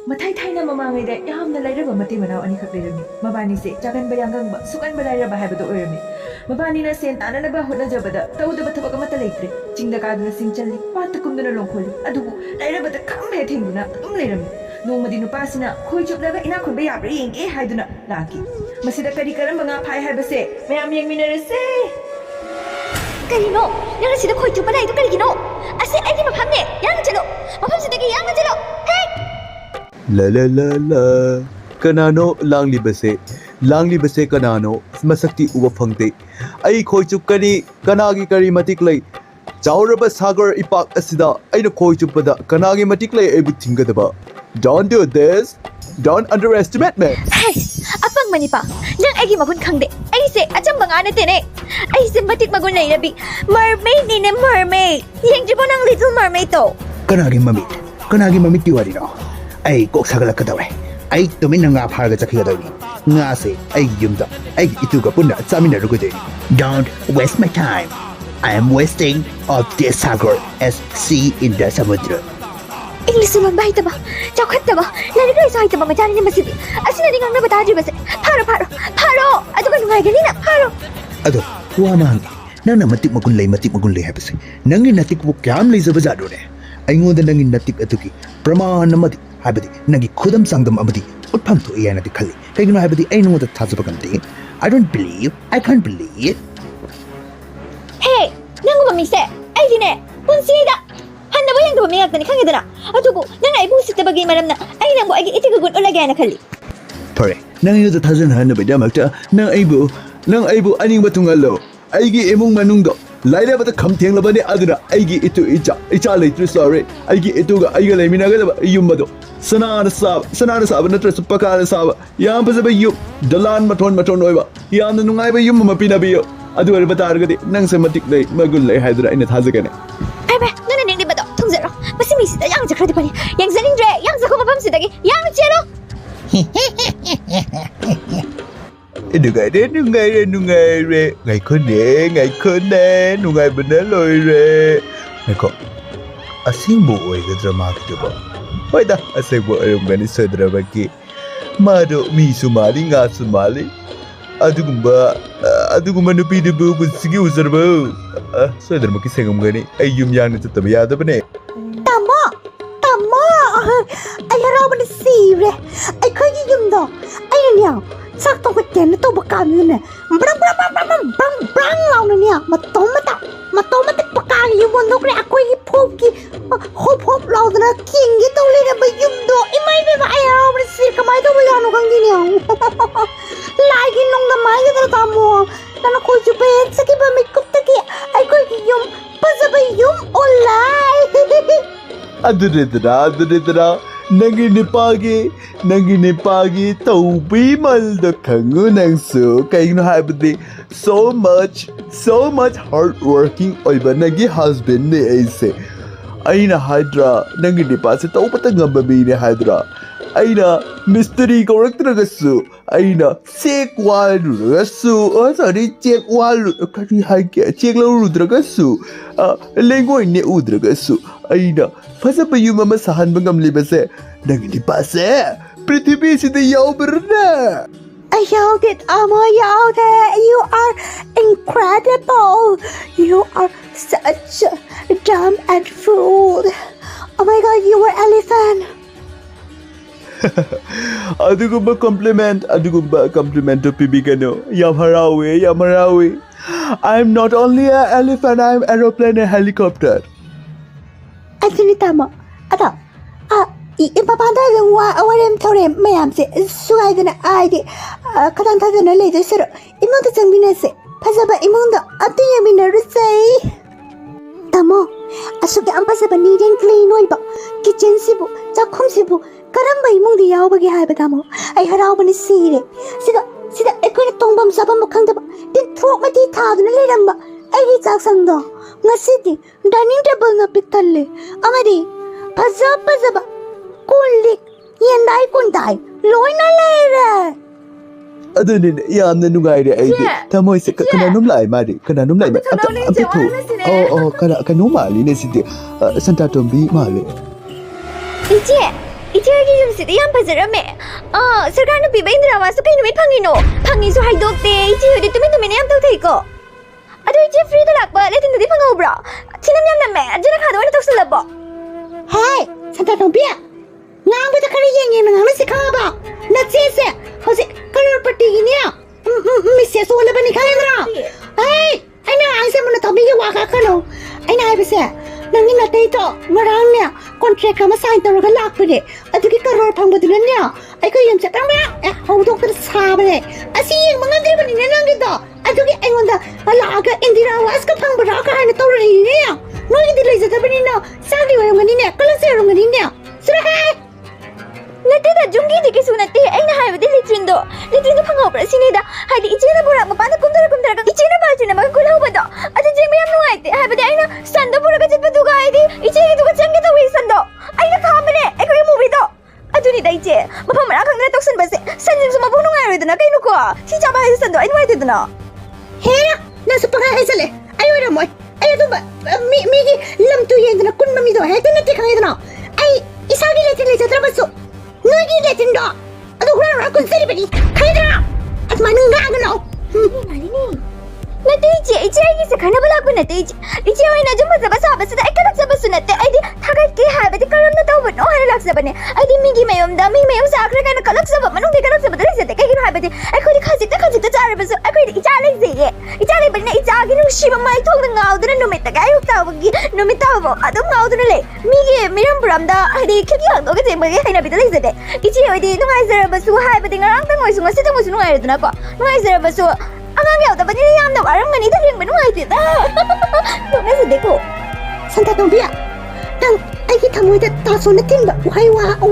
Mathai Thai na mamangay da yam na lairaba mati manaw ani khak leirami. Mabani se chagan bayangang ba sukan balaira ba haibado oirami. Mabani na sen tana na ba hotna jabada tawda ba thabak amata leitre. Chingda kaduna sing challi pata kumduna longkholi. Adubu lairaba da kham he thengduna adum leirami. Nongmadi nupasina khoi chuplaga ina khonba yabra yenge haiduna laki. Masida kari karamba nga phai haibase mayam yengminarase. Karino, nang sida khoi chupa lai to karigino. Ase ai di mafamne, yang chalo. Mafam sidagi yang chalo. Hey! La la la la kanano langli base kanano masakti uwa phangte ai khoi chup kani kanagi kari matik lai chauraba sagar ipak asida aina khoi chupada kanagi matik lai ai buthingadaba. Don't do this, don't underestimate me. Hey, apang manipa, nang ai gi magun khangde. Ai se acham banga na tene. Ai se matik magun lai rabi. Mermaid ni ne mermaid. Yang jibo nang little mermaid to. kanagi mami tiwari no ai kok sagala kadawe ai tumin nga pharga chakhiga dawi nga se ai yumda ai ituga punna chamina rugode. Don't waste my time. I am wasting of this sagar as sea in the samudra. English man bai taba. Chakhat taba. Lari kai sai taba majani ne masidi. Asina ding ang nabata base. Pharo. Adu ka nungai gani na pharo. Ado wama hangi nang na matik magun lay habase nangi natik bu kyam lay zaba jado ne ai ngoda nangi natik atuki praman amadi habadi nangi khudam sangdam amadi utpham to iya nati khali kaigino habadi ai ngoda thajaba kanti. I can't believe. Hey, nang mami se. Ai dine. Punsi da. Handa ba yang do mi yakta ni khangidana. Atugo nang ai bu sitta bagi maram na. Ai nang bo ai itigu gun ulagay na khali. Pare nang yu thajan hana bida makta nang aibu aning batungallo aigi emung manungdo laira bata kham thenglabane aduna aigi itu icha leitru sorry aigi itu ga aiga leminaga yummado sanana sab natra supakara sab yam bazaba yu dalan maton oiba yam nungai ba yum mapina biyo adu er batargadi nang sematik lei magul lei haidra ina thajagane Ai ba nana ning di ba do thungzero masi mi sita yang jakradi pani yang zaning dre yang zakoma pam sidagi yang chelo nungai re ngai khone nungai bana loi re ngai ko asingbo oigadra ma kidaba hoida asingbo erumgani sodraba ki mado mi sumali nga sumali adugumba nupi de bu sigi uzarba sodrama ki sengumgani ayum yang tataba yadabane Tama ai haraw ni sire ai khagi yumdo ai nya sak to keten to bakam ne brang law ne mata pakang yumon no kre akoi phopki hop law na king gi to le ba yumdo imai be ba ai haraw ni sir kamai to ba yanu kang gi ne lai gi nong da mai ga ta mo na ko ju be saki ba mi kup ta ki ai ko gi yum pa za ba yum olai adudedra nangi nipagi taubi malda kangu nangsu kaigno habdi so much hard working oiba nangi husband ne aise aina hydra nangi nipase taupata ngamba ne hydra aina mystery koraktragasu aina check walu sorry check walu kari haike check lo rudragasu lengoi ne udragasu aina fazaba yumama sahan bangamli base nangi nipase prithvi sida yaubrna I yelled it, Amo yelled it. You are incredible. You are such a dumb and fool. Oh my god, you were elephant. Adugumba compliment to Pibigano. Yamarawi. I'm not only an elephant, I'm aeroplane and helicopter. Tama. Ipapanda awarem thorem mayam se suaidana aidi kadantadana later sir imonda changbinase phasaba imonda atiyamina rusai tamo asuke ampasaba neat and clean oiba kitchen sibu chakhum sibu karamba imongdi yawbagi haiba tamo ai harawbani sire sida ekoi tongbam sabam khangdaba tin thok mati thaduna leramba ai chak sangdo ngasidi dining table na pitalle amadi phazaba Kulik, yandai kundai, loina lera. Adun yamna nungai re aidi. Tamoy se kananum lai mari, kananum lai. Ampitu. Oh, kanum mali ne sidi. Santa Tombi mali. Ije gi ꯌꯨꯝꯁꯤꯗ ꯌꯥꯝ ꯐꯖꯔꯝꯃꯦ ꯁꯔꯀꯥꯔꯅ ꯄꯤꯕ ꯏꯟꯗꯤꯔꯥꯋꯥꯁꯇꯣ ꯀꯩ ꯅꯨꯃꯤꯠ ꯐꯪꯉꯤꯅꯣ ꯐꯪꯉꯤꯁꯨ ꯍꯥꯏꯗꯣꯛꯇꯦ ꯏꯆꯦ ꯍꯣꯏꯗꯤ ꯇꯨꯃꯤꯟ ꯌꯥꯝ ꯇꯧꯊꯩꯀꯣ ꯑꯗꯣ ꯏꯆꯦ ꯐ꯭ꯔꯤꯗ ꯂꯥꯛꯄ ꯂꯩꯇꯤꯟꯗꯨꯗꯤ ꯐꯪꯍꯧꯕ꯭ꯔꯣ ꯊꯤꯅꯝ ꯌꯥꯝ ꯅꯝꯃꯦ ꯑꯗꯨꯅ ꯈꯥꯗ ꯑꯣꯏꯅ ꯇꯧꯁꯜꯂꯕꯣ ꯍꯥꯏ ꯁꯟꯇꯥꯇꯣꯝꯕꯤ ꯉꯥꯡꯕꯗ ꯈꯔ ꯌꯦꯡꯅ ꯉꯥꯡꯅꯁꯤ ꯈꯪꯉꯕ ꯅꯆꯦꯁꯦ ꯍꯧꯖꯤꯛ ꯀꯔꯣꯔꯄꯇꯤꯒꯤꯅꯦ ꯃꯤꯁꯦꯁ ꯑꯣꯜꯂꯕꯅꯤ ꯈꯪꯉꯦꯗ꯭ꯔꯣ ꯑꯩꯅ ꯍꯥꯏꯁꯦ ꯃꯨꯟꯅ ꯇꯧꯕꯤꯒꯤ ꯋꯥ ꯈꯛꯀꯅꯣ ꯑꯩꯅ ꯍꯥꯏꯕꯁꯦ ꯅꯪꯒꯤ ꯅꯥꯇꯩꯗꯣ ꯉꯔꯥꯡꯅꯦ ꯀꯣꯟꯇ꯭ꯔꯦꯛ ꯑꯃ ꯁꯥꯏꯟ ꯇꯧꯔꯒ ꯂꯥꯛꯄꯅꯦ ꯑꯗꯨꯒꯤ ꯀꯔꯣꯔ ꯐꯪꯕꯗꯨꯅꯅꯦ ꯑꯩꯈꯣꯏ ꯌꯨꯝ ꯆꯠꯇꯪ ꯍꯧꯗꯣꯛꯇꯅ ꯁꯥꯕꯅꯦ ꯑꯁꯤ ꯌꯦꯡꯕ ꯉꯝꯗ꯭ꯔꯤꯕꯅꯤꯅꯦ ꯅꯪꯒꯤꯗꯣ ꯑꯗꯨꯒꯤ ꯑꯩꯉꯣꯟꯗ ꯂꯥꯛꯑꯒ ꯏꯟꯗꯤꯔꯥ ꯋꯥꯁꯀ ꯐꯪꯕ꯭ꯔꯥ ꯀꯥꯏꯅ ꯇꯧꯔꯛꯏꯅꯦ ꯅꯣꯏꯒꯤꯗꯤ ꯂꯩꯖꯗꯕꯅꯤꯅ ꯆꯥꯛꯗꯤ ꯑꯣꯏꯔꯝꯒꯅꯤꯅꯦ ꯀꯂꯛꯁꯦ ꯑꯣꯏꯔꯝꯒꯅꯤꯅꯦ ꯁꯨꯔꯍꯦ ꯅꯠꯇꯦꯗ ꯖꯨꯡꯒꯤꯗꯤ ꯀꯩꯁꯨ ꯅꯠꯇꯦ ꯑꯩꯅ ꯍꯥꯏꯕꯗꯤ ꯂꯦꯇ꯭ꯔꯤꯟꯗꯣ ꯐꯪꯍꯧꯕ꯭ꯔꯥ ꯁꯤꯅꯤꯗ ꯍꯥꯏꯗꯤ ꯏꯆꯦꯅ ꯕꯣꯔꯥꯛ ꯃꯄꯥꯟꯗ ꯀꯨꯝꯊꯔꯒ ꯏꯆꯦꯅ ꯕꯥꯜꯇꯤꯟ ꯑꯃꯒ ꯈꯨꯜꯍꯧꯕꯗꯣ ꯑꯗꯨ ꯌꯦꯡꯕ ꯌꯥꯝ ꯅꯨꯡꯉꯥꯏꯇꯦ ꯍꯥꯏꯕꯗꯤ ꯑꯩꯅ ꯁꯟꯗꯣ ꯄꯨꯔꯒ ꯆꯠꯄꯗꯨꯒ ꯍꯥꯏꯗꯤ ꯏꯆꯦꯒꯤꯗꯨꯒ ꯆꯪꯒꯦ ꯇꯧꯏ ꯁꯟꯗꯣ ꯑꯩꯅ ꯈꯥꯝꯕꯅꯦ ꯑꯩꯈꯣꯏꯒꯤ ꯃꯨꯚꯤꯗꯣ ꯑꯗꯨꯅꯤꯗ ꯏꯆꯦ ꯃꯐꯝ ꯃꯔꯥꯡ ꯈꯪꯗꯅ ꯇꯧꯁꯟꯕꯁꯦ ꯁꯟꯁꯤꯡꯁꯨ ꯃꯕꯨꯛ ꯅꯨꯡꯉꯥꯏꯔꯣꯏꯗꯅ ꯀꯩꯅꯣꯀꯣ ꯁꯤ ꯆꯥꯕ ꯍꯥꯏꯁꯦ ꯁꯟꯗꯣ ꯑꯩ ꯅꯨꯡꯉꯥꯏꯇꯦꯗꯅ ꯍꯦꯔꯥ ꯅꯪꯁꯨ ꯄꯪꯍꯥꯏ ꯍꯥꯏꯖꯜꯂꯦ ꯑꯩ ꯑꯣꯏꯔꯝꯃꯣꯏ ꯑꯩ ꯑꯗꯨꯝꯕ ꯃꯤꯒꯤ ꯂꯝꯇꯨ ꯌꯦꯡꯗꯅ ꯀꯨꯟꯕ ꯃꯤꯗꯣ ꯍꯦꯛꯇ ꯅꯠꯇꯦ ꯈꯪꯉꯦꯗꯅ ꯑꯩ ꯏꯁꯥꯒꯤ ꯂꯩꯇꯤꯟ ꯂꯩꯖꯗ꯭ꯔꯕꯁꯨ ꯅꯣꯏꯒꯤ ꯂꯩꯇꯤꯟꯗꯣ ꯑꯗꯨ ꯍꯨꯔꯥꯟ ꯀꯨꯟꯖꯔꯤꯕꯅꯤ ꯈꯪꯉꯦꯗꯅ ꯑꯗꯨꯃꯥꯏꯅ ꯉꯥꯡꯒꯅꯣ ꯅꯠꯇꯦ ꯏꯆꯦ ꯑꯩꯒꯤꯁꯦ ꯈꯟꯅꯕ ꯂꯥꯛꯄ ꯅꯠꯇꯦ ꯏꯆꯦ ꯍꯣꯏꯅ ꯑꯗꯨꯝ ꯐꯖꯕ ꯁꯥꯕꯁꯤꯗ ꯑꯩ ꯀꯂꯛꯆꯕꯁꯨ ꯅꯠꯇꯦ ꯑꯩꯗꯤ ꯊꯥꯒꯠꯀꯦ ꯍꯥꯏꯕꯗꯤ ꯀꯔꯝꯅ ꯇꯧꯕꯅꯣ ꯍꯥꯏꯅ ꯂꯥꯛꯆꯕꯅꯦ ꯑꯩꯗꯤ ꯃꯤꯒꯤ ꯃꯌꯨꯝ ꯆꯥꯈ꯭ꯔꯦ ꯀꯥꯏꯅ ꯀꯂꯛꯆꯕ ꯃꯅꯨꯡꯗ ꯀꯂꯛꯆꯕꯗ ꯂꯩꯖꯗꯦ ꯀꯩꯒꯤꯅꯣ ꯍꯥꯏꯕꯗꯤ ꯑꯩꯈꯣꯏꯗꯤ ꯈꯖꯤꯛꯇ ꯆꯥꯔꯕꯁꯨ ꯑꯩꯈꯣꯏꯗꯤ ꯏꯆꯥ ꯂꯩꯖꯩꯌꯦ ꯏꯆꯥ ꯂꯩꯕꯅꯤꯅ ꯏꯆꯥꯒꯤ ꯅꯨꯡꯁꯤꯕ ꯃꯥꯏꯊꯣꯡꯗ ꯉꯥꯎꯗꯨꯅ ꯅꯨꯃꯤꯠꯇꯒ ꯑꯌꯨꯛ ꯇꯥꯕꯒꯤ ꯅꯨꯃꯤꯠ ꯇꯥꯕꯐꯥꯎ ꯑꯗꯨꯝ ꯉꯥꯎꯗꯨꯅ ꯂꯩ ꯃꯤꯒꯤ ꯃꯤꯔꯝ ꯄꯨꯔꯝꯗ ꯍꯥꯏꯗꯤ ꯈꯤꯇꯤ ꯍꯥꯡꯗꯣꯛꯑꯒ ꯆꯦꯟꯕꯒꯤ ꯍꯩꯅꯕꯤꯗ ꯂꯩꯖꯗꯦ ꯏꯆꯦ ꯍꯣꯏꯗꯤ ꯅꯨꯡꯉꯥꯏꯖꯔꯕꯁꯨ ꯍꯥꯏꯕꯗꯤ ꯉꯔꯥꯡꯇꯪ ꯑꯣꯏꯁꯨ ꯉꯁꯤꯇꯪ ꯑꯣꯏꯁꯨ ꯅꯨꯡꯉꯥꯏꯔꯦꯗꯅꯀꯣ ꯅꯨꯡꯉꯥꯏꯖꯔꯕꯁꯨ ꯑꯉꯥꯡ ꯌꯥꯎꯗꯕꯅꯤꯅ ꯌꯥꯝꯅ ꯋꯥꯔꯝꯒꯅꯤꯗ ꯌꯦꯡꯕ ꯅꯨꯡꯉꯥꯏꯇꯦꯗ ꯅꯣꯛꯅꯖꯗꯦꯀꯣ ꯁꯟꯇꯥꯇꯣꯝꯕꯤ ꯅꯪ ꯑꯩꯒꯤ ꯊꯃꯣꯏꯗ ꯇꯥꯁꯣꯟꯅ ꯊꯤꯟꯕ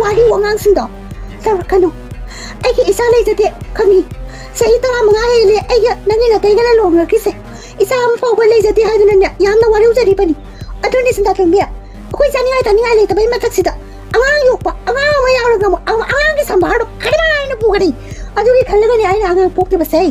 ꯋꯥꯍꯩ ꯋꯥꯉꯥꯡꯁꯤꯡꯗꯣ ꯇꯧꯔꯛꯀꯅꯨ ꯑꯩꯒꯤ ꯏꯆꯥ ꯂꯩꯖꯗꯦ ꯈꯪꯉꯤ ꯆꯍꯤ 15 ꯍꯦꯜꯂꯦ ꯑꯩꯒ ꯅꯪꯒꯤ ꯅꯥꯇꯩꯒꯅ ꯂꯨꯍꯣꯡꯅꯈꯤꯁꯦ ꯏꯆꯥ ꯑꯃ ꯐꯥꯎꯕ ꯂꯩꯖꯗꯦ ꯍꯥꯏꯗꯨꯅꯅꯦ ꯌꯥꯝꯅ ꯋꯥꯔꯧꯖꯔꯤꯕꯅꯤ ꯑꯗꯨꯅꯤ ꯁꯟꯇꯥꯇꯣꯝꯕꯤ ꯑꯩꯈꯣꯏ ꯆꯥꯅꯤꯡꯉꯥꯏ ꯇꯥꯅꯤꯡꯉꯥꯏ ꯂꯩꯇꯕꯩ ꯃꯊꯛꯁꯤꯗ ꯑꯉꯥꯡ ꯌꯣꯛꯄ ꯑꯉꯥꯡ ꯑꯃ ꯌꯥꯎꯔꯒ ꯑꯉꯥꯡꯒꯤ ꯁꯝꯕꯥꯔꯗꯣ ꯀꯃꯥꯏꯅ ꯄꯨꯒꯅꯤ ꯑꯗꯨꯒꯤ ꯈꯜꯂꯒꯅꯦ ꯑꯩꯅ ꯑꯉꯥꯡ ꯄꯣꯛꯇꯕꯁꯦ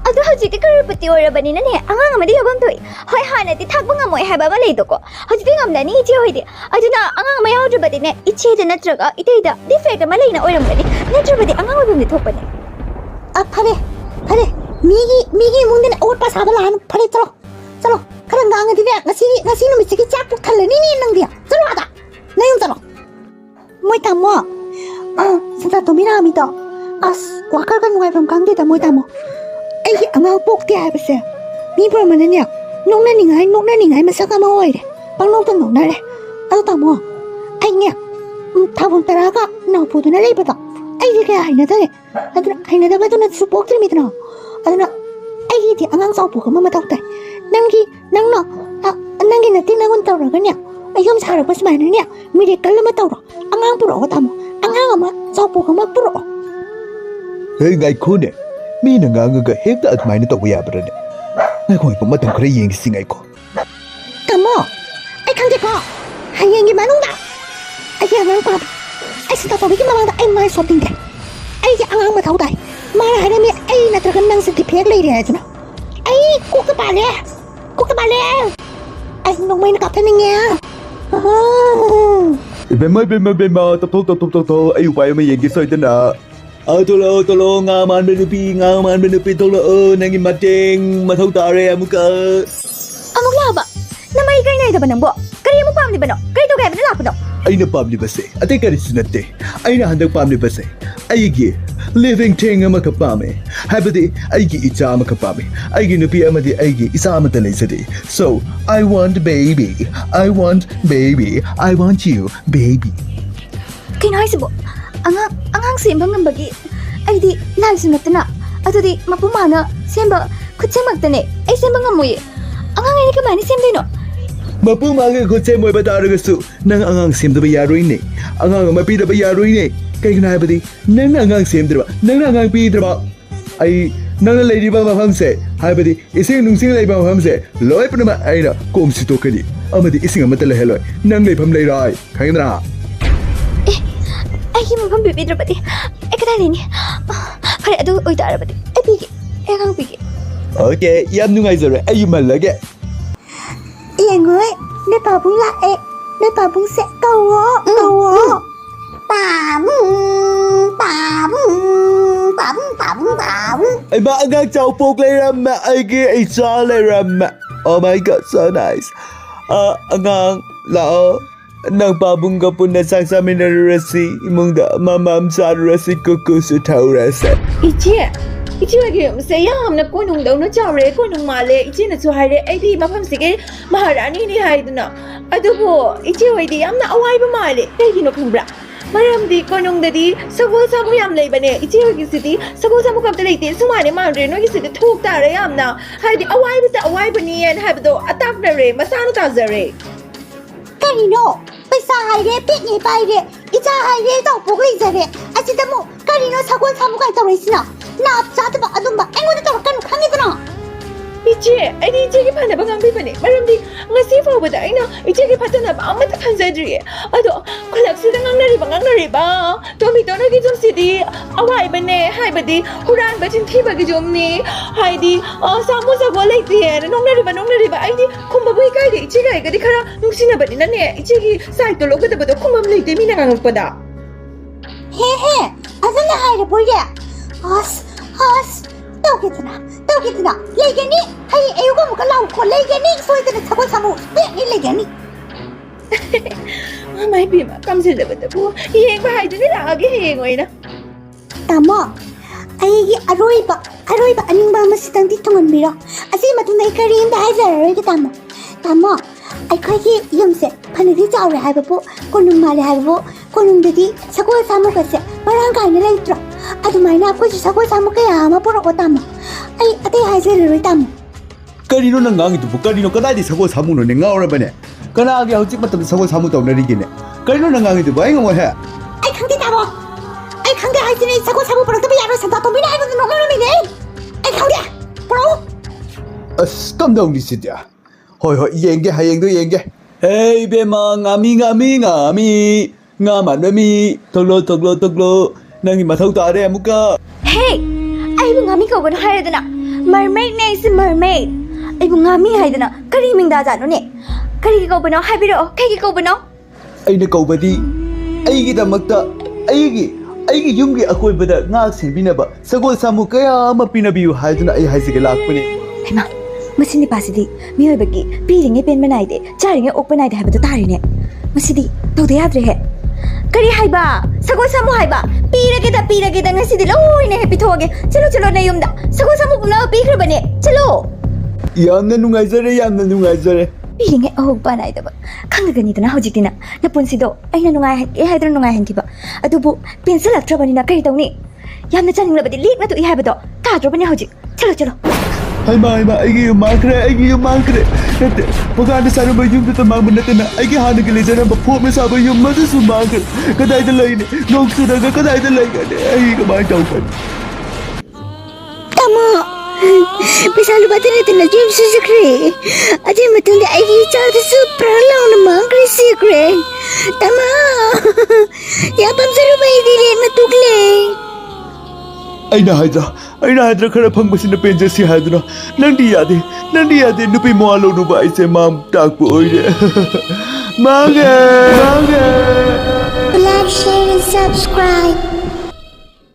ꯑꯗꯣ ꯍꯧꯖꯤꯛꯇꯤ ꯀꯔꯣꯔꯄꯇꯤ ꯑꯣꯏꯔꯕꯅꯤꯅꯅꯦ ꯑꯉꯥꯡ ꯑꯃꯗꯤ ꯌꯧꯐꯝ ꯊꯣꯛꯏ ꯍꯣꯏ ꯍꯥꯟꯅꯗꯤ ꯊꯥꯛꯄ ꯉꯝꯃꯣꯏ ꯍꯥꯏꯕ ꯑꯃ ꯂꯩꯗꯣꯀꯣ ꯍꯧꯖꯤꯛꯇꯤ ꯉꯝꯂꯅꯤ ꯏꯆꯦ ꯍꯣꯏꯗꯤ ꯑꯗꯨꯅ ꯑꯉꯥꯡ ꯑꯃ ꯌꯥꯎꯗ꯭ꯔꯕꯗꯤꯅꯦ ꯏꯆꯦꯗ ꯅꯠꯇ꯭ꯔꯒ ꯏꯇꯩꯗ ꯗꯤꯐꯦꯛ ꯑꯃ ꯂꯩꯅ ꯑꯣꯏꯔꯝꯒꯅꯤ ꯅꯠꯇ꯭ꯔꯕꯗꯤ ꯑꯉꯥꯡ ꯑꯣꯏꯐꯝꯗꯤ ꯊꯣꯛꯄꯅꯦ ꯐꯔꯦ ꯃꯤꯒꯤ ꯏꯃꯨꯡꯗꯅꯦ ꯑꯋꯣꯠꯄ ꯁꯥꯕ ꯂꯥꯛꯑꯅꯨ ꯐꯔꯦ ꯆꯂꯣ ꯈꯔ ꯉꯥꯡꯉꯗꯤꯅꯦ ꯉꯁꯤ ꯅꯨꯃꯤꯠꯁꯤꯒꯤ ꯆꯥꯛ ꯄꯨꯛ ꯊꯜꯂꯅꯤꯅꯦ ꯅꯪꯗꯤ ꯆꯂꯣ ꯑꯗ ꯅꯌꯨꯝ ꯆꯂꯣ ꯃꯣꯏ ꯇꯥꯃꯣ ꯁꯟꯇꯥꯇꯣꯝꯕꯤ ꯔꯥꯃꯤꯗꯣ ꯑꯁ ꯋꯥꯈꯜꯒ ꯅꯨꯡꯉꯥꯏꯐꯝ ꯈꯪꯗꯦꯗ ꯃꯣꯏ ꯇꯥꯃꯣ ꯑꯩꯒꯤ ꯑꯉꯥꯡ ꯄꯣꯛꯇꯦ ꯍꯥꯏꯕꯁꯦ ꯃꯤ ꯄꯨꯔꯝꯕꯅꯅꯦ ꯅꯣꯛꯅꯅꯤꯡꯉꯥꯏ ꯃꯁꯛ ꯑꯃ ꯑꯣꯏꯔꯦ ꯄꯪꯅꯣꯛꯇ ꯅꯣꯛꯅꯔꯦ ꯑꯗꯣ ꯇꯥꯃꯣ ꯑꯩꯅꯦ ꯊꯥꯕꯜ ꯇꯔꯥꯒ ꯅꯥꯎꯄꯨꯗꯨꯅ ꯂꯩꯕꯗꯣ ꯑꯩꯗꯤ ꯀꯌꯥ ꯍꯩꯅꯗꯔꯦ ꯑꯗꯨꯅ ꯍꯩꯅꯗꯕꯗꯨꯅꯁꯨ ꯄꯣꯛꯇ꯭ꯔꯤꯃꯤꯗꯅ ꯑꯗꯨꯅ ꯑꯩꯒꯤꯗꯤ ꯑꯉꯥꯡ ꯆꯥꯎꯄꯣꯛ ꯑꯃ ꯃꯊꯧ ꯇꯥꯏ ꯅꯪꯒꯤ ꯅꯇꯤꯟ ꯅꯪꯉꯣꯟ ꯇꯧꯔꯒꯅꯦ ꯌꯨꯝ ꯁꯥꯔꯛꯄ ꯁꯨꯃꯥꯏꯅꯅꯦ ꯃꯤꯔꯦꯀꯜ ꯑꯃ ꯇꯧꯔꯣ ꯑꯉꯥꯡ ꯄꯨꯔꯛꯑꯣ ꯇꯥꯃꯣ ꯑꯉꯥꯡ ꯑꯃ ꯆꯥꯎꯄꯣꯛ ꯑꯃ ꯄꯨꯔꯛꯑꯣ ꯍꯦ ꯉꯥꯏꯈꯣꯅꯦ ꯃꯤꯅ ꯉꯥꯡꯉꯒ ꯍꯦꯛꯇ ꯑꯗꯨꯃꯥꯏꯅ ꯇꯧꯕ ꯌꯥꯕ꯭ꯔꯅꯦ ꯉꯥꯏꯈꯣ ꯃꯇꯝ ꯈꯔ ꯌꯦꯡꯈꯤꯁꯤ ꯉꯥꯏꯈꯣ ꯇꯥꯃꯣ ꯑꯩ ꯈꯪꯗꯦꯀꯣ ꯍꯌꯦꯡꯒꯤ ꯃꯅꯨꯡꯗ ꯑꯩꯒꯤ ꯑꯉꯥꯡ ꯄꯥꯝꯃꯤ ꯑꯩ ꯁꯟꯇꯥꯇꯣꯝꯕꯤꯒꯤ ꯃꯃꯥꯡꯗ ꯑꯩ ꯃꯥꯏ ꯁꯣꯠꯅꯤꯡꯗꯦ ꯑꯩꯒꯤ ꯑꯉꯥꯡ ꯃꯊꯧ ꯇꯥꯏ ꯃꯥꯅ ꯍꯥꯏꯔꯝꯃꯤ ꯑꯩ ꯅꯠꯇ꯭ꯔꯒ ꯅꯪꯁꯦ ꯗꯤꯐꯦꯛ ꯂꯩꯔꯦ ꯍꯥꯏꯗꯨꯅ ꯑꯩ ꯀꯣꯛꯇ ꯄꯥꯜꯂꯦ ꯑꯩ ꯅꯣꯡꯃꯩꯅ ꯀꯥꯞꯊꯅꯤꯡꯉꯦ ꯏꯕꯦꯝꯃ ꯇꯞꯊꯣꯛ ꯑꯩ ꯎꯄꯥꯏ ꯑꯃ ꯌꯦꯡꯒꯦ ꯁꯣꯏꯗꯅ ꯊꯣꯛꯂꯛꯑꯣ ꯉꯥ ꯃꯥꯟꯕ ꯅꯨꯄꯤ ꯊꯣꯛꯂꯛꯑꯣ ꯅꯪꯒꯤ ꯃꯇꯦꯡ ꯃꯊꯧ ꯇꯥꯔꯦ ꯑꯃꯨꯛ ꯂꯥꯛꯑꯕ ꯅꯃꯥꯏ ꯀꯩ ꯅꯥꯏꯗꯕ ꯅꯪꯕꯣ ꯀꯔꯤ ꯑꯃꯨꯛ ꯄꯥꯝꯂꯤꯕꯅꯣ ꯀꯔꯤ ꯇꯧꯒꯦ ꯍꯥꯏꯕꯅ ꯂꯥꯛꯄꯅꯣ ꯑꯩꯅ ꯄꯥꯝꯂꯤꯕꯁꯦ ꯑꯇꯩ ꯀꯔꯤꯁꯨ ꯅꯠꯇꯦ ꯑꯩꯅ ꯍꯟꯗꯛ ꯄꯥꯝꯂꯤꯕꯁꯦ ꯑꯩꯒꯤ ꯂꯤꯚꯤꯡ ꯊꯤꯡ ꯑꯃꯈꯛ ꯄꯥꯝꯃꯦ ꯍꯥꯏꯕꯗꯤ ꯑꯩꯒꯤ ꯏꯆꯥ ꯑꯃꯈꯛ ꯄꯥꯝꯃꯦ ꯑꯩꯒꯤ ꯅꯨꯄꯤ ꯑꯃꯗꯤ ꯑꯩꯒꯤ ꯏꯆꯥ ꯑꯃꯠꯇ ꯂꯩꯖꯗꯦ so I want baby I want you baby ꯀꯩꯅꯣ ꯍꯥꯏꯁꯤꯕꯣ ꯑꯉꯥꯡ ꯁꯦꯝꯕ ꯉꯝꯕꯒꯤ ꯑꯩꯗꯤ ꯂꯥꯏꯁꯨ ꯅꯠꯇꯅ ꯑꯗꯨꯗꯤ ꯃꯄꯨꯃꯥꯅ ꯁꯦꯝꯕ ꯈꯨꯠꯁꯦꯝꯃꯛꯇꯅꯦ ꯑꯩ ꯁꯦꯝꯕ ꯉꯝꯃꯣꯏꯌꯦ ꯑꯉꯥꯡ ꯑꯩꯅ ꯀꯃꯥꯏꯅ ꯁꯦꯝꯗꯣꯏꯅꯣ ꯃꯄꯨ ꯃꯥꯡꯒ ꯈꯨꯠꯁꯦꯝ ꯑꯣꯏꯕ ꯇꯥꯔꯒꯁꯨ ꯅꯪ ꯑꯉꯥꯡ ꯁꯦꯝꯗꯕ ꯌꯥꯔꯣꯏꯅꯦ ꯑꯉꯥꯡ ꯑꯃ ꯄꯤꯗꯕ ꯌꯥꯔꯣꯏꯅꯦ ꯀꯩꯒꯤꯅꯣ ꯍꯥꯏꯕꯗꯤ ꯅꯪꯅ ꯑꯉꯥꯡ ꯁꯦꯝꯗ꯭ꯔꯕ ꯅꯪꯅ ꯑꯉꯥꯡ pidrba ai nang ꯂꯩꯔꯤꯕ ꯃꯐꯝꯁꯦ ꯍꯥꯏꯕꯗꯤ ꯏꯁꯤꯡ ꯅꯨꯡꯁꯤꯡ ꯂꯩꯕ ꯃꯐꯝꯁꯦ ꯂꯣꯏ ꯄꯨꯝꯅꯃꯛ ꯑꯩꯅ ꯀꯣꯝ ꯁꯤꯠꯇꯣꯛꯀꯅꯤ ꯑꯃꯗꯤ ꯏꯁꯤꯡ ꯑꯃꯠꯇ ꯂꯩꯍꯜꯂꯣꯏ ꯅꯪ ꯂꯩꯐꯝ ꯂꯩꯔꯣꯏ ꯈꯪꯗ꯭ꯔꯥ ꯑꯩꯒꯤ ꯃꯐꯝ ꯄꯤꯕꯤꯗ꯭ꯔꯕꯗꯤ ꯑꯩ ꯀꯗꯥꯏ ꯂꯩꯅꯤ ꯐꯔꯦ ꯑꯗꯨ ꯑꯣꯏꯇꯥꯔꯕꯗꯤ ꯑꯩ ꯄꯤꯒꯦ ꯑꯩ ꯑꯉꯥꯡ ꯄꯤꯒꯦ ꯑꯣꯀꯦ ꯌꯥꯝ ꯅꯨꯡꯉꯥꯏꯖꯔꯦ ꯑꯩ ꯃꯜꯂꯒꯦ ꯌꯦꯡꯉꯣꯏ ꯅꯣꯏ ꯄꯥꯕꯨꯡ ꯂꯥꯛꯑꯦ ꯅꯣꯏ ꯄꯥꯕꯨꯡꯁꯦ ꯀꯧꯋꯣ Ay ba agang chow pok Laishram ay gi ay cha Laishram. Oh my god, so nice. Agang lao nang babungga po na saksamin na rasi imong da mamam sa rasi kuku sa taurasa. Ichi wagi se yamna konung dauna chawre konung male ichi na chuhaire aidi mafam sige maharani ni haiduna adubo ichi hoidi yamna awai ba male kaigino khambra maramdi konung dadi sagol sabu yam leibane ichi hogi sidi sagol sabu kapta leite sumane mandre no gi sidi thuk tare yamna haidi awai ba ni en habdo atak dare masanu tazare Karino, paisa haire pikni paire, icha haire daw pugli jare. Asida mo, Karino sagol samu kai tawresina. Na apsat ba adumba engoda tawkan khangidna. Ichi gi phana bangang bi bane maramdi ngasi fawbada aina ichi gi phatana ba amata khanjadri ado khulak sida ngangnari ba tomi tono gi jom sidi awai bane haibadi huran bachin thiba gi jomni haidi samu sagol leite nongnari ba aidi khumba bui kai de ichi gai gadi khara nungsina bani na ne ichi gi side to logada bado khumam leite mina ngangpada He, adana haire boye. Has. Tawkitna. Legani, hai ayugo mukalau ko legani soidana sagol samu. Pikni legani. Mai bima kamsilabada bu yeng ba haidani raage heng oina Tamo, aigi aroiba aningba masitang titungan biro. Asi matunda ikarim da haizarare ki Tamo, aikoigi yumse panidi chawre haibabu konung male haibabu konung dadi sagol samu kase marang kaina leitra. Adumaina akoisi sagol samu kaya ama poroko Tamo. Ay ate haizarare Tamo. Karino nang ngang itu karino kadai di sagol samu no ne ngaura bane. Kana agi hautik matam sagol samu taw narigine. Karino nang ngang itu ba ngamo he. Ay khangde Tamo. Ay khangde haizine sagol samu porok tabi yaro santa tomina haibu no ngano ne. Ay khangde. Bro. Calm down di sidia. Hoi yenge yenge. Hey bema ngami ngaman bemi toglo nangi mathau tare amuka. Hey, aibu ngami ko bano haidana. Mermaid ne is mermaid. Aibu ngami haidana. Kari mingda jano ne. Kari ko bano haibiro. Kai ko bano. Aina kaubadi aigi damakta aigi yumgi akoibada ngak sinbinaba sagol samu kaya ama pinabiyu haiduna ai haisige lakpani. Hema, masini pasidi miyoibagi piringe pen manaide charinge open ide habado tarine. Masidi tawde yadre he. Kari haiba sagol samu haiba pirage da ngasidi loine he pithoge. Chalo na yumda. Sagol samu pula pikrabane. Chalo. Yamna nungaizare. Piringe ba naide ba. Khangagani dana hojikina. Napunsido aina nungai haidra nungai hankiba. Adubu pencil atrabani na kari tawni. Yamna chaninglabadi lik na tu habado. Tadrobani hojik. Chalo. Hai ma aigi yum mangkre nate paganda sanu ba yum ta mang banate na aigi hana ke lejana ba phom me sa ba yum ma su mangkre kadai da lai ne nok su daga kadai da lai ne ai ka ba tau kan Tamo, bisa lupa na James Secret. Aja matunda aigi chawda super long na mangre secret. Tamo, ya pamsaru ba idire matukle. aina haidra khara phangbasin penjasi haidra nandi yade nupi moalo nu ba ise mam tak bu oire Like, share and subscribe.